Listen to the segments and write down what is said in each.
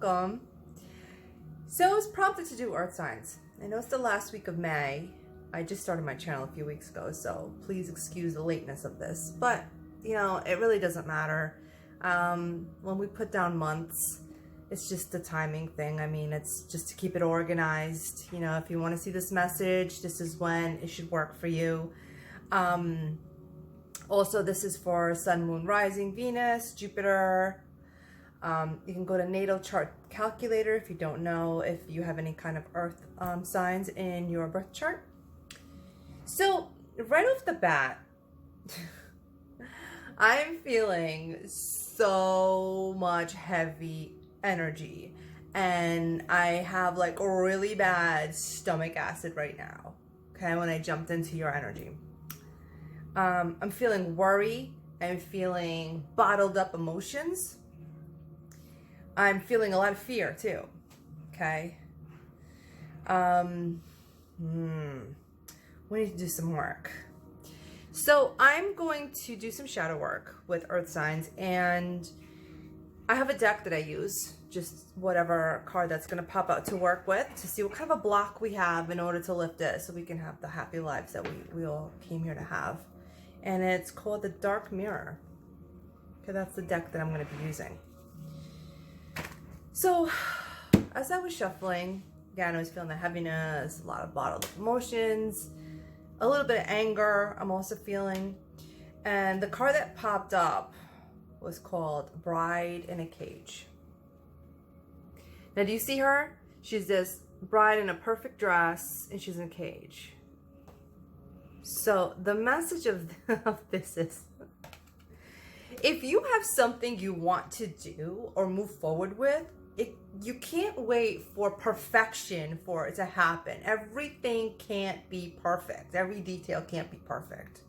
welcome. So I was prompted to do earth signs. I know it's the last week of May. I just started my channel a few weeks ago, so please excuse the lateness of this. But, you know, it really doesn't matter. When we put down months, it's just the timing thing. I mean, it's just to keep it organized. You know, if you want to see this message, this is when it should work for you. Also, this is for Sun, Moon, Rising, Venus, Jupiter. You can go to Natal Chart Calculator if you don't know if you have any kind of earth signs in your birth chart. So, right off the bat, I'm feeling so much heavy energy. And I have like a really bad stomach acid right now. Okay, when I jumped into your energy. I'm feeling worry. I'm feeling bottled up emotions. I'm feeling a lot of fear too. Okay. We need to do some work. So I'm going to do some shadow work with earth signs, and I have a deck that I use, just whatever card that's going to pop out to work with, to see what kind of a block we have in order to lift it so we can have the happy lives that we all came here to have. And it's called the Dark Mirror. Okay, that's the deck that I'm going to be using. So, as I was shuffling, again, I was feeling the heaviness, a lot of bottled up emotions, a little bit of anger I'm also feeling. And the card that popped up was called Bride in a Cage. Now, do you see her? She's this bride in a perfect dress, and she's in a cage. So, the message of this is, if you have something you want to do or move forward with, you can't wait for perfection for it to happen. Everything can't be perfect. Every detail can't be perfect.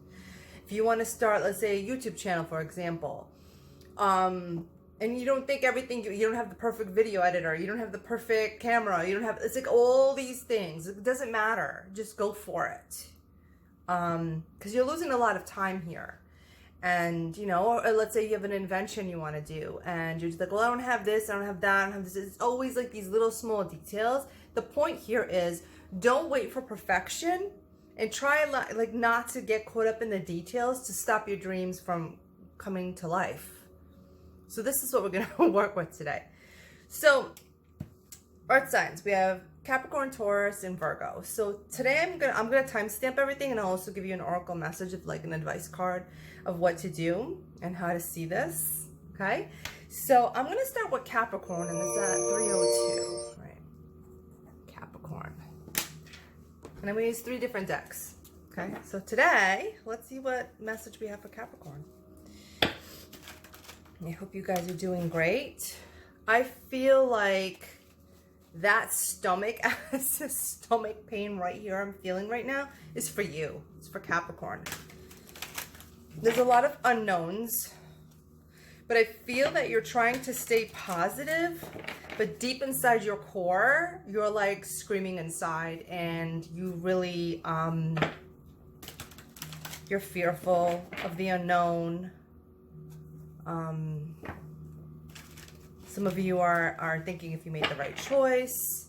If you want to start, let's say, a YouTube channel, for example, and you don't think everything, you don't have the perfect video editor, you don't have the perfect camera, you don't have, it's like all these things. It doesn't matter. Just go for it. Because you're losing a lot of time here. And, you know, or let's say you have an invention you want to do, and you're just like, well, I don't have this, I don't have that, I don't have this. It's always like these little small details. The point here is, don't wait for perfection, and try like not to get caught up in the details to stop your dreams from coming to life. So this is what we're going to work with today. So, earth signs, we have Capricorn, Taurus, and Virgo. So today I'm gonna timestamp everything, and I'll also give you an oracle message of like an advice card of what to do and how to see this. Okay, so I'm gonna start with Capricorn, and it's at 302. Right, Capricorn, and I'm gonna use 3 different decks. Okay, so today let's see what message we have for Capricorn. I hope you guys are doing great. I feel like that stomach pain right here I'm feeling right now is for you. It's for Capricorn. There's a lot of unknowns, but I feel that you're trying to stay positive, but deep inside your core, you're like screaming inside, and you really, you're fearful of the unknown. Some of you are thinking if you made the right choice.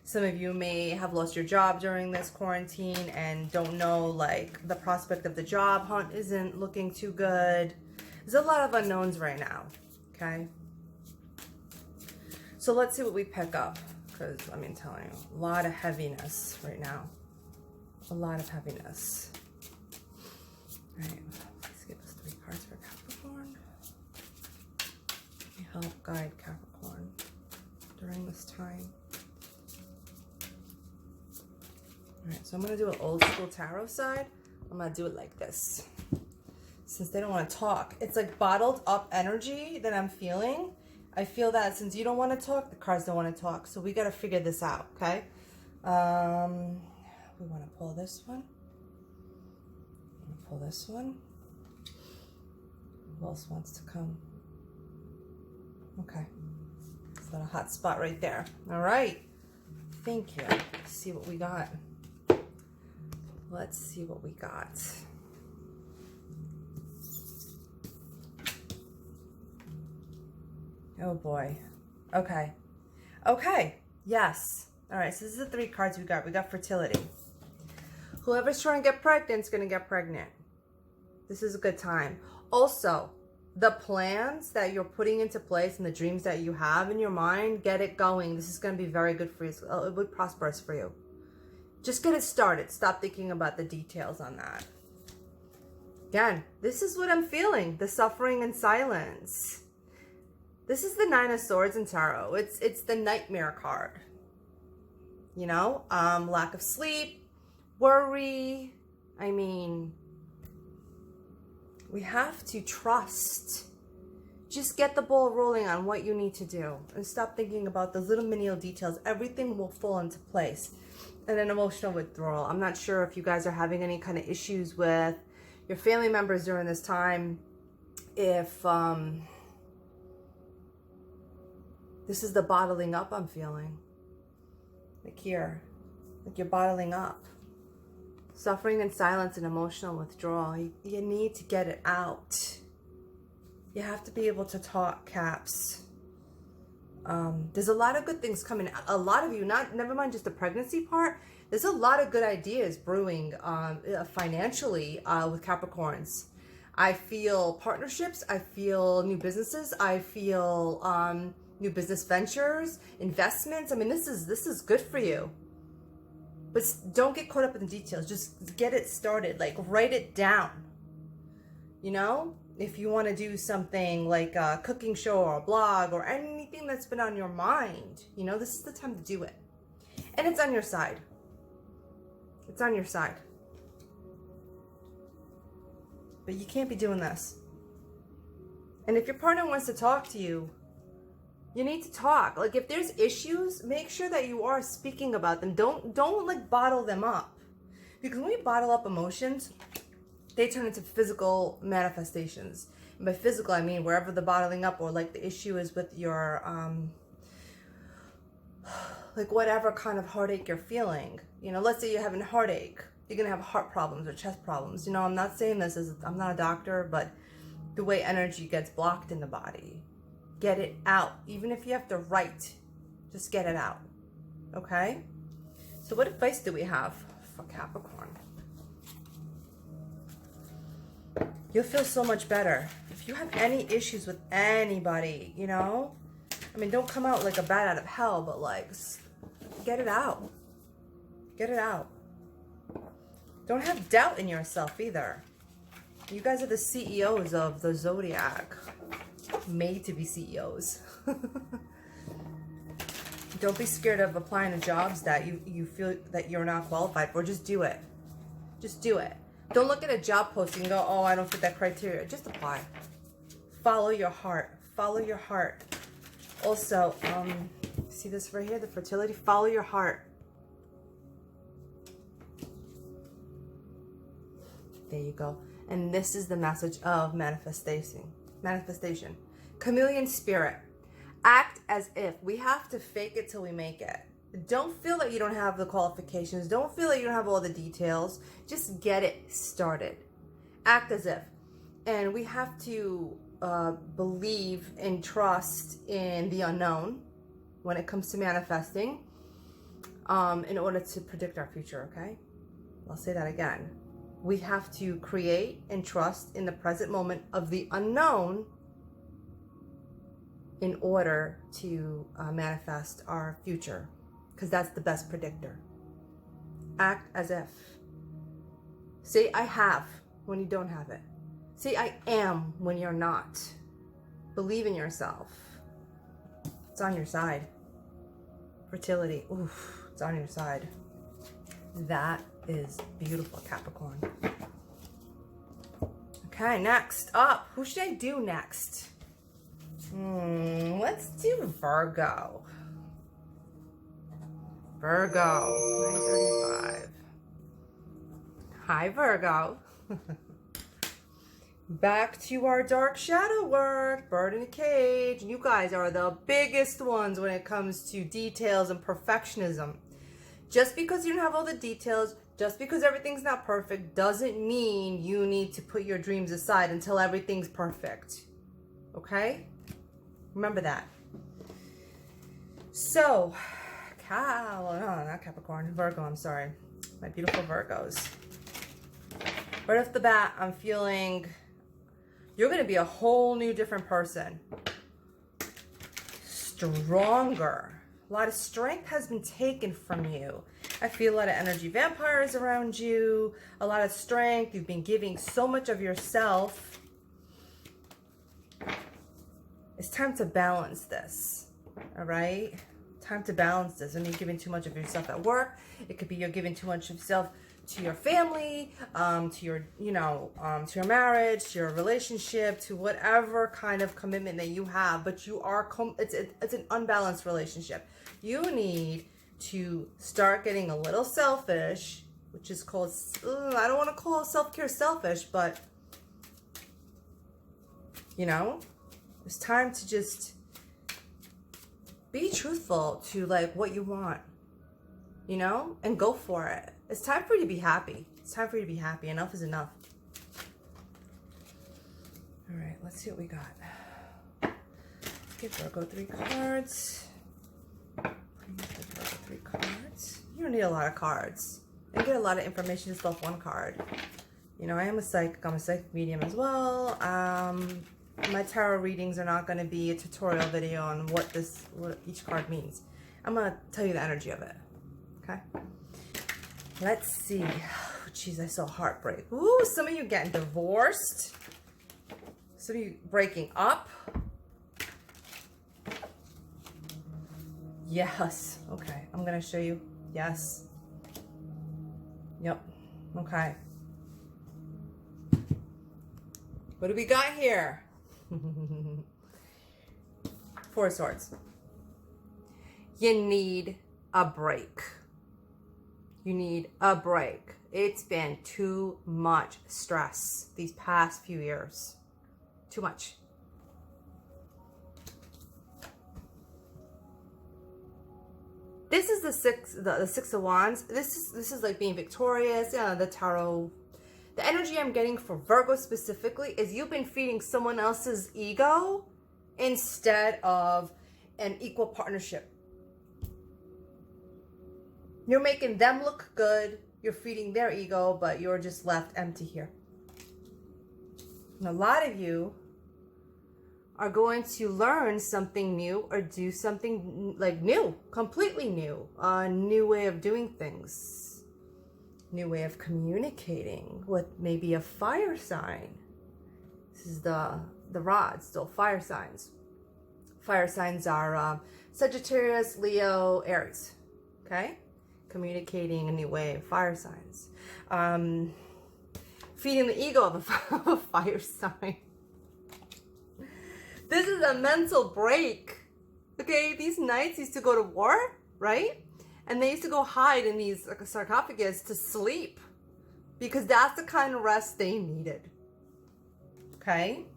Some of you may have lost your job during this quarantine and don't know, like, the prospect of the job hunt isn't looking too good. There's a lot of unknowns right now, okay? So let's see what we pick up, because, I mean, telling you, a lot of heaviness right now. A lot of heaviness. All right, let's give us 3 cards for Capricorn. Help guide Capricorn during this time. All right, so I'm going to do an old school tarot side. I'm going to do it like this. Since they don't want to talk. It's like bottled up energy that I'm feeling. I feel that since you don't want to talk, the cards don't want to talk. So we got to figure this out, okay? We want to pull this one. Pull this one. Who else wants to come? Okay, it's a hot spot right there. All right, thank you. Let's see what we got. Let's see what we got. Oh boy. Okay. Okay, yes. All right, so this is the 3 cards we got. We got fertility. Whoever's trying to get pregnant is going to get pregnant. This is a good time. Also, the plans that you're putting into place and the dreams that you have in your mind, get it going. This is going to be very good for you. It would be prosperous for you. Just get it started. Stop thinking about the details on that. Again, this is what I'm feeling. The suffering and silence. This is the 9 of Swords in Tarot. It's the nightmare card. You know, lack of sleep, worry. I mean, we have to trust. Just get the ball rolling on what you need to do and stop thinking about those little menial details. Everything will fall into place. And an emotional withdrawal. I'm not sure if you guys are having any kind of issues with your family members during this time. If this is the bottling up I'm feeling. Like here, like you're bottling up. Suffering and silence and emotional withdrawal. You need to get it out. You have to be able to talk, Caps. There's a lot of good things coming. A lot of you, never mind just the pregnancy part. There's a lot of good ideas brewing financially with Capricorns. I feel partnerships. I feel new businesses. I feel new business ventures, investments. I mean, this is good for you. But don't get caught up in the details. Just get it started. Like, write it down. You know? If you want to do something like a cooking show or a blog or anything that's been on your mind, you know, this is the time to do it. And it's on your side. It's on your side. But you can't be doing this. And if your partner wants to talk to you, you need to talk. Like, if there's issues, make sure that you are speaking about them. Don't like bottle them up. Because when we bottle up emotions, they turn into physical manifestations. And by physical, I mean wherever the bottling up or like the issue is with your, like whatever kind of heartache you're feeling. You know, let's say you're having a heartache. You're going to have heart problems or chest problems. You know, I'm not saying this as, I'm not a doctor, but the way energy gets blocked in the body. Get it out. Even if you have to write, just get it out. Okay? So what advice do we have for Capricorn? You'll feel so much better. If you have any issues with anybody, you know, I mean, don't come out like a bat out of hell, but like, get it out. Get it out. Don't have doubt in yourself either. You guys are the CEOs of the Zodiac. Made to be CEOs. Don't be scared of applying to jobs that you feel that you're not qualified for. Just do it. Just do it. Don't look at a job posting and go, oh, I don't fit that criteria. Just apply. Follow your heart. Follow your heart. Also, see this right here, the fertility? Follow your heart. There you go. And this is the message of manifestation. Manifestation. Chameleon spirit. Act as if. We have to fake it till we make it. Don't feel that you don't have the qualifications. Don't feel that you don't have all the details. Just get it started. Act as if. And we have to believe and trust in the unknown when it comes to manifesting in order to predict our future, okay? I'll say that again. We have to create and trust in the present moment of the unknown in order to manifest our future. Because that's the best predictor. Act as if. Say I have when you don't have it. Say I am when you're not. Believe in yourself. It's on your side. Fertility. Oof, it's on your side. That is beautiful, Capricorn. Okay, next up. Who should I do next? Let's do Virgo. Virgo, 935. Hi, Virgo. Back to our dark shadow work, bird in a cage. You guys are the biggest ones when it comes to details and perfectionism. Just because you don't have all the details, just because everything's not perfect, doesn't mean you need to put your dreams aside until everything's perfect. Okay? Remember that. So, not Capricorn, Virgo, I'm sorry. My beautiful Virgos. Right off the bat, I'm feeling you're going to be a whole new different person. Stronger. A lot of strength has been taken from you. I feel a lot of energy vampires around you. A lot of strength. You've been giving so much of yourself. It's time to balance this. All right? Time to balance this. When you're giving too much of yourself at work, it could be you're giving too much of yourself to your family, to your, to your marriage, to your relationship, to whatever kind of commitment that you have. But you are, it's an unbalanced relationship. You need to start getting a little selfish, which is called, I don't want to call self-care selfish, but, it's time to just be truthful to like what you want, and go for it. It's time for you to be happy. It's time for you to be happy. Enough is enough. All right, let's see what we got. Let's give Virgo 3 cards. Give Virgo 3 cards. You don't need a lot of cards. And get a lot of information just off one card. I am a psychic. I'm a psychic medium as well. My tarot readings are not going to be a tutorial video on what each card means. I'm going to tell you the energy of it. Okay? Let's see. Oh, jeez, I saw heartbreak. Ooh, some of you getting divorced. Some of you breaking up. Yes. Okay, I'm going to show you. Yes. Yep. Okay. What do we got here? 4 of Swords. You need a break. You need a break. It's been too much stress these past few years. Too much. This is the Six of Wands. This is like being victorious. The tarot. The energy I'm getting for Virgo specifically is you've been feeding someone else's ego instead of an equal partnership. You're making them look good. You're feeding their ego, but you're just left empty here. And a lot of you are going to learn something new or do something like new, completely new. A new way of doing things. New way of communicating with maybe a fire sign. This is the rod, still fire signs. Fire signs are Sagittarius, Leo, Aries. Okay? Communicating a new way, fire signs. Feeding the ego of a fire sign. This is a mental break. Okay, these knights used to go to war, right? And they used to go hide in these sarcophagus to sleep because that's the kind of rest they needed. Okay?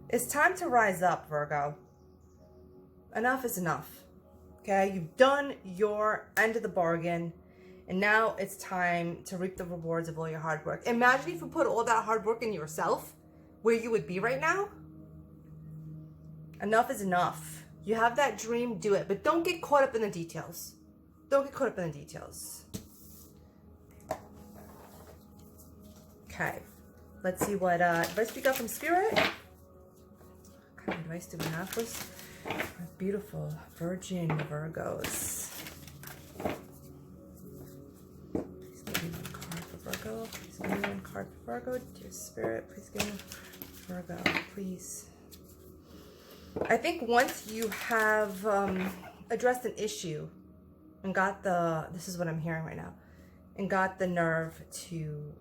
It's time to rise up, Virgo. Enough is enough. Okay, you've done your end of the bargain, and now it's time to reap the rewards of all your hard work. Imagine if you put all that hard work in yourself, where you would be right now. Enough is enough. You have that dream, do it, but don't get caught up in the details. Don't get caught up in the details. Okay, let's see what advice we got from Spirit. What kind of advice do we have for us? Beautiful Virgin Virgos. Please give me one card for Virgo. Please give me one card for Virgo. Dear Spirit, please give me Virgo, please. I think once you have addressed an issue and got this is what I'm hearing right now, and got the nerve to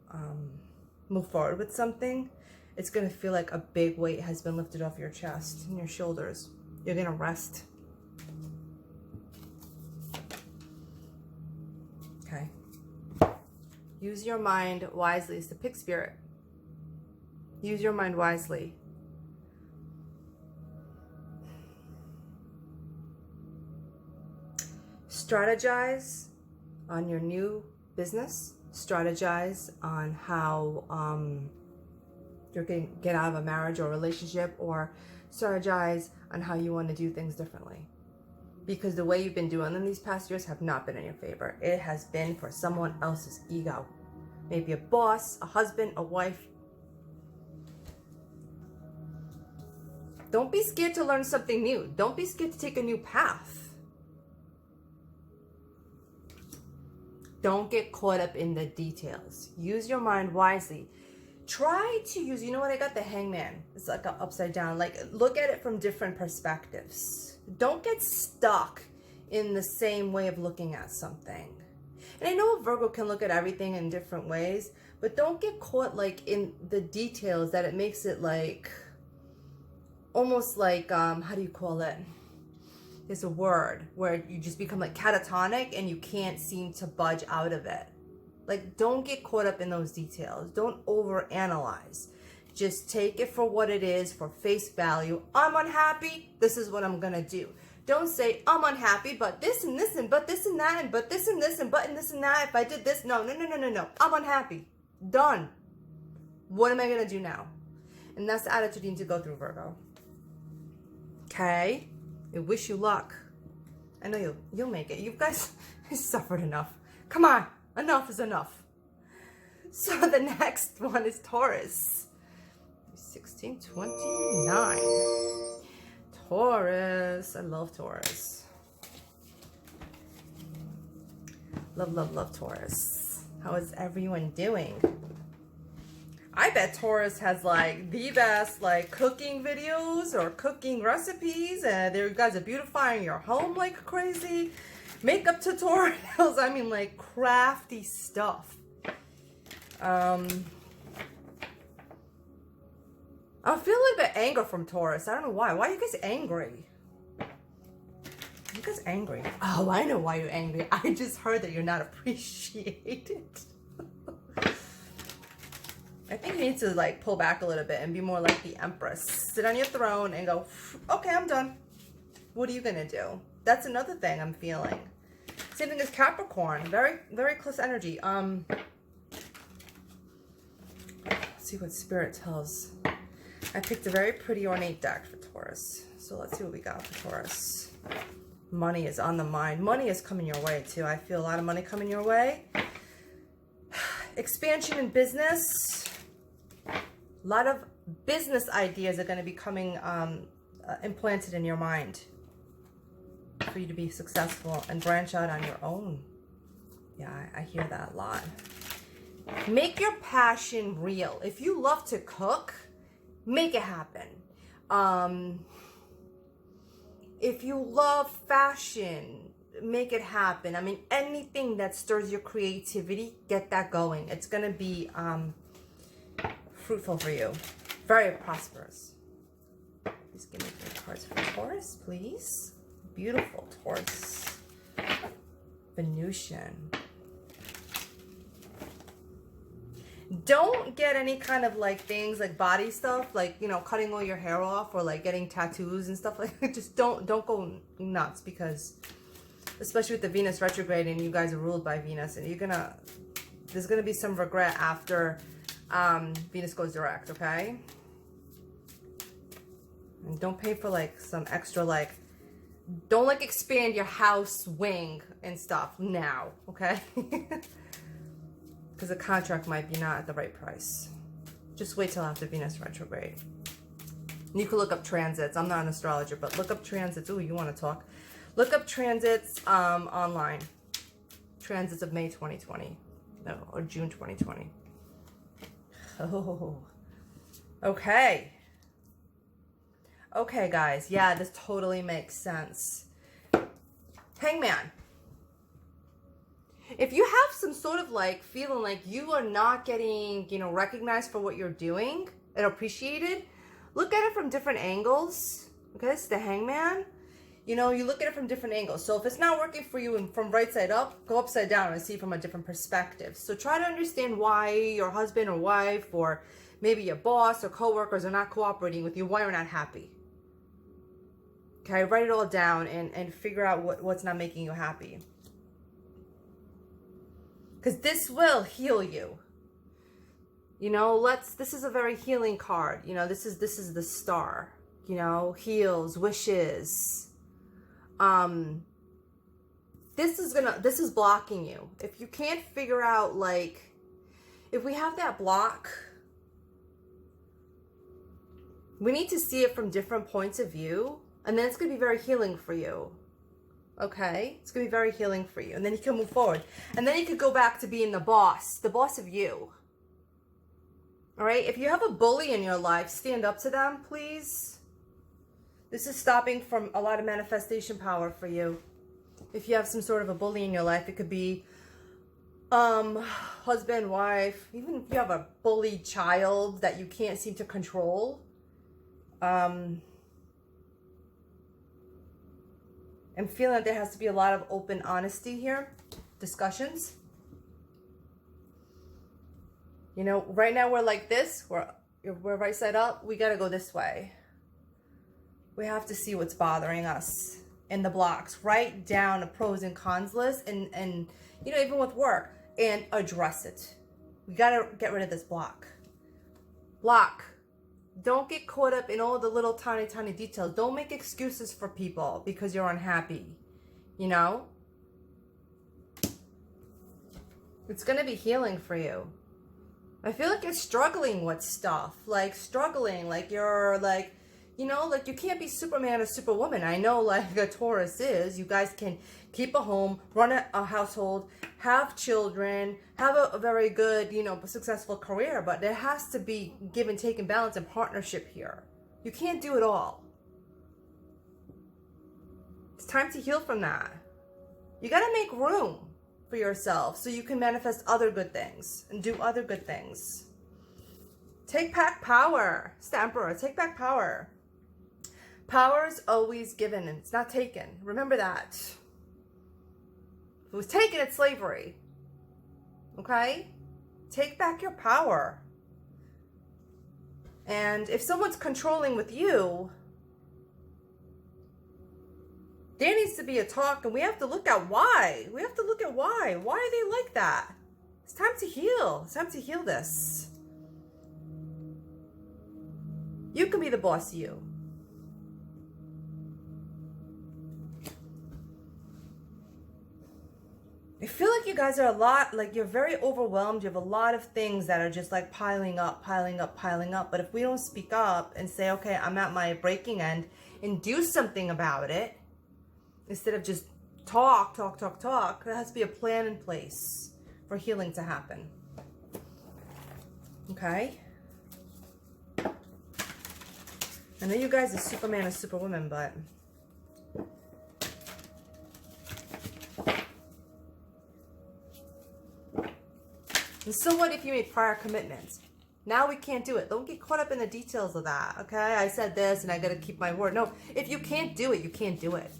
move forward with something, it's going to feel like a big weight has been lifted off your chest and your shoulders. You're going to rest. Okay. Use your mind wisely. It's the pig spirit. Use your mind wisely. Strategize on your new business. Strategize on how You're going to get out of a marriage or relationship, or strategize on how you want to do things differently. Because the way you've been doing them these past years have not been in your favor. It has been for someone else's ego. Maybe a boss, a husband, a wife. Don't be scared to learn something new. Don't be scared to take a new path. Don't get caught up in the details. Use your mind wisely. Try to use, you know what, I got the Hangman. It's like an upside down. Like, look at it from different perspectives. Don't get stuck in the same way of looking at something. And I know a Virgo can look at everything in different ways, but don't get caught like in the details that it makes it like, almost like, how do you call it? There's a word where you just become like catatonic and you can't seem to budge out of it. Like, don't get caught up in those details. Don't overanalyze. Just take it for what it is, for face value. I'm unhappy. This is what I'm going to do. Don't say, I'm unhappy, but this and this and but this and that and but this and this and but and this and that. If I did this, no. I'm unhappy. Done. What am I going to do now? And that's the attitude you need to go through, Virgo. Okay? I wish you luck. I know you'll make it. You guys suffered enough. Come on. Enough is enough. So the next one is Taurus. 1629. Taurus. I love Taurus. Love Taurus. How is everyone doing? I bet Taurus has like the best like cooking videos or cooking recipes, and you guys are beautifying your home like crazy. Makeup tutorials, I mean like crafty stuff. I feel a little bit anger from Taurus. I don't know why. Why are you guys angry? You guys angry? Oh, I know why you're angry. I just heard that you're not appreciated. I think you need to like pull back a little bit and be more like the Empress. Sit on your throne and go, okay, I'm done. What are you gonna do? That's another thing I'm feeling. Same thing as Capricorn. Very, very close energy. Let's see what Spirit tells. I picked a very pretty ornate deck for Taurus. So let's see what we got for Taurus. Money is on the mind. Money is coming your way too. I feel a lot of money coming your way. Expansion in business. A lot of business ideas are going to be coming implanted in your mind for you to be successful and branch out on your own. Yeah, I hear that a lot. Make your passion real. If you love to cook, make it happen. If you love fashion, make it happen. I mean, anything that stirs your creativity, get that going. It's going to be fruitful for you. Very prosperous. Please give me 3 cards for Taurus, please. Beautiful Taurus. Venusian. Don't get any kind of like things like body stuff, like, you know, cutting all your hair off or like getting tattoos and stuff like that. Just don't go nuts, because especially with the Venus retrograde and you guys are ruled by Venus, and there's gonna be some regret after Venus goes direct, okay? And don't pay for like some extra, like, don't like expand your house wing and stuff now, okay? Because the contract might be not at the right price. Just wait till after Venus retrograde. You can look up transits. I'm not an astrologer, but look up transits. Ooh, you want to talk? Look up transits online. Transits of May 2020. No, or June 2020. Oh. Okay. Okay, guys. Yeah, this totally makes sense. Hangman. If you have some sort of like feeling like you are not getting, you know, recognized for what you're doing and appreciated, look at it from different angles. Okay, it's the Hangman. You know, you look at it from different angles. So if it's not working for you and from right side up, go upside down and see from a different perspective. So try to understand why your husband or wife or maybe your boss or coworkers are not cooperating with you, why you're not happy. Okay, write it all down and figure out what's not making you happy. Because this will heal you. You know, this is a very healing card. You know, this is the Star. You know, heals, wishes. This is blocking you. If you can't figure out, like, if we have that block, we need to see it from different points of view, and then it's going to be very healing for you. Okay? It's going to be very healing for you. And then you can move forward. And then you could go back to being the boss of you. All right? If you have a bully in your life, stand up to them, please. This is stopping from a lot of manifestation power for you. If you have some sort of a bully in your life, it could be husband, wife, even if you have a bullied child that you can't seem to control. I'm feeling that there has to be a lot of open honesty here, discussions. You know, right now we're like this, we're right side up. We got to go this way. We have to see what's bothering us in the blocks. Write down a pros and cons list, and you know, even with work, and address it. We got to get rid of this block. Don't get caught up in all the little tiny details. Don't make excuses for people because you're unhappy. You know? It's going to be healing for you. I feel like you're struggling with stuff. Like you're like, you know, like you can't be Superman or Superwoman. I know like a Taurus is. You guys can keep a home, run a household, have children, have a very good, you know, successful career. But there has to be give and take and balance and partnership here. You can't do it all. It's time to heal from that. You got to make room for yourself so you can manifest other good things and do other good things. Take back power. It's the Emperor. Take back power. Power is always given and it's not taken. Remember that. If it was taken, it's slavery. Okay? Take back your power. And if someone's controlling with you, there needs to be a talk, and we have to look at why. Why are they like that? It's time to heal. It's time to heal this. You can be the boss of you. I feel like you guys are you're very overwhelmed. You have a lot of things that are just like piling up. But if we don't speak up and say, okay, I'm at my breaking end, and do something about it, instead of just talk, there has to be a plan in place for healing to happen. Okay? I know you guys are Superman or Superwoman, but and so what if you made prior commitments? Now we can't do it. Don't get caught up in the details of that, okay? I said this and I gotta keep my word. No, if you can't do it, you can't do it.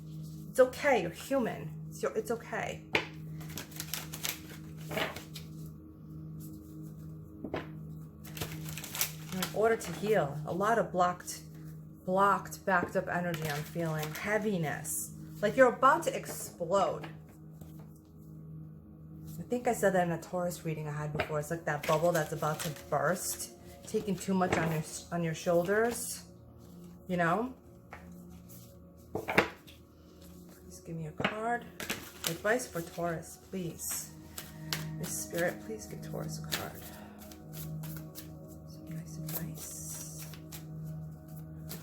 It's okay. You're human. It's okay. In order to heal, a lot of blocked, backed up energy I'm feeling. Heaviness. Like you're about to explode. I think I said that in a Taurus reading I had before. It's like that bubble that's about to burst. Taking too much on your shoulders. You know? Give me a card. Advice for Taurus, please. Miss Spirit, please give Taurus a card. Some nice advice.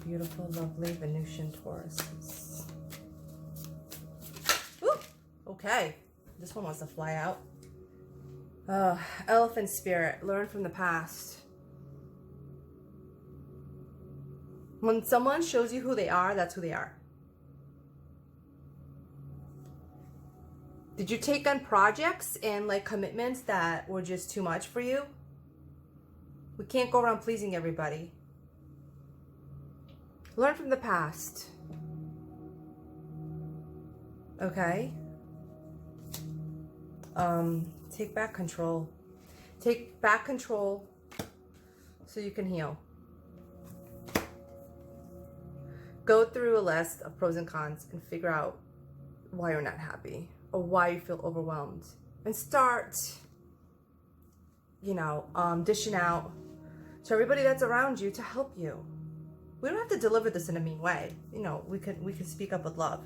Beautiful, lovely Venusian Tauruses. Woo! Okay. This one wants to fly out. Elephant Spirit, learn from the past. When someone shows you who they are, that's who they are. Did you take on projects and like commitments that were just too much for you? We can't go around pleasing everybody. Learn from the past. Okay? Take back control. Take back control so you can heal. Go through a list of pros and cons and figure out why you're not happy. Or why you feel overwhelmed. And start dishing out to everybody that's around you to help you. We don't have to deliver this in a mean way. We can speak up with love.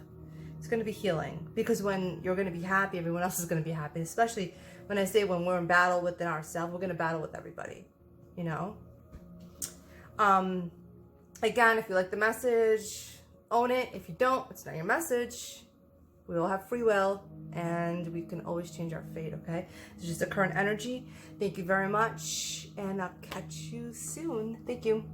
It's going to be healing, because when you're going to be happy, everyone else is going to be happy. Especially when I say when we're in battle within ourselves, we're going to battle with everybody. Again, if you like the message, own it. If you don't, it's not your message. We all have free will, and we can always change our fate, okay? It's just a current energy. Thank you very much, and I'll catch you soon. Thank you.